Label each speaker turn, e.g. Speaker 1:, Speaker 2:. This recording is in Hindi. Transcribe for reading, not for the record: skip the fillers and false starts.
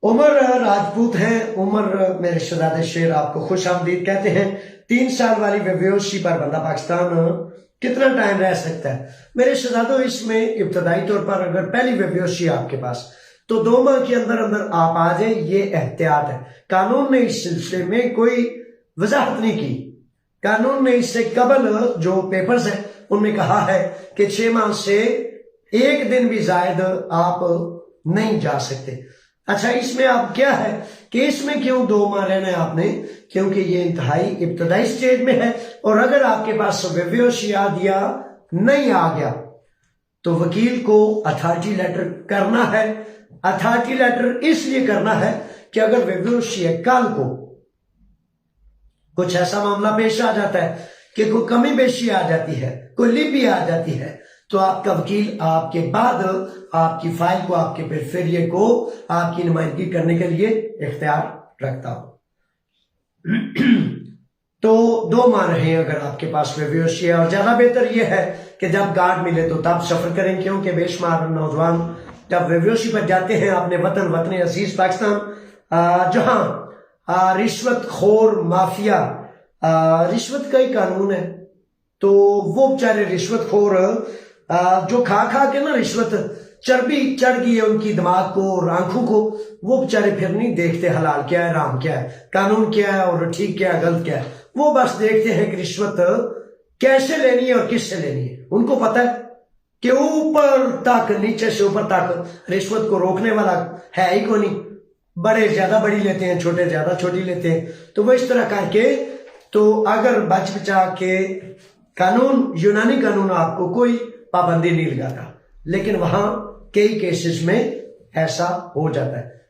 Speaker 1: उमर राजपूत हैं। उमर मेरे शहजादे शेर आपको खुश आमदीद कहते हैं। 3 साल वाली बेहोशी पर बंदा पाकिस्तान कितना टाइम रह सकता है? मेरे शहजादों, इसमें इब्तदाई तौर पर अगर पहली बेहोशी आपके पास, तो 2 माह के अंदर अंदर आप आ जाए, ये एहतियात है। कानून ने इस सिलसिले में कोई वजाहत नहीं की। कानून ने इससे कबल जो पेपर्स हैं उनमें कहा है कि 6 माह से 1 दिन भी जायद आप नहीं जा सकते। अच्छा, इसमें आप क्या है कि इसमें क्यों 2 माह रहना है आपने? क्योंकि ये इंतहाई इब्तदाई स्टेज में है, और अगर आपके पास बेहोशी आ दिया नहीं आ गया तो वकील को अथॉरिटी लेटर करना है। अथॉरिटी लेटर इसलिए करना है कि अगर बेहोशी है, कल को कुछ ऐसा मामला पेश आ जाता है कि कोई कमी बेशी आ जाती है, कोई लिपि आ जाती है, तो आपका वकील आपके बाद आपकी फाइल को, आपके पेरिफेरिये को आपकी नुमाइंदगी करने के लिए इख्तियार रखता हो। तो 2 माह रहे अगर आपके पास बेहोशी है, और ज्यादा बेहतर यह है कि जब गार्ड मिले तो तब सफर करें, क्योंकि बेशुमार नौजवान जब बेहोशी पर जाते हैं अपने वतन अजीज पाकिस्तान, जहां रिश्वत खोर माफिया, रिश्वत का ही कानून है, तो वो बेचारे रिश्वत खोर जो खा खा के ना रिश्वत चर्बी चढ़ गई है उनकी दिमाग को और आंखों को, वो बेचारे फिर नहीं देखते हलाल क्या है, राम क्या है, कानून क्या है और ठीक क्या है, गलत क्या है। वो बस देखते हैं कि रिश्वत कैसे लेनी है और किससे लेनी है। उनको पता है कि ऊपर तक, नीचे से ऊपर तक रिश्वत को रोकने वाला है ही कोई नहीं। बड़े ज्यादा बड़ी लेते हैं, छोटे ज्यादा छोटी लेते हैं। तो वो इस तरह करके, तो अगर बच बचा के कानून, यूनानी कानून आपको कोई पाबंदी नहीं लगाता, लेकिन वहां कई केसेस में ऐसा हो जाता है।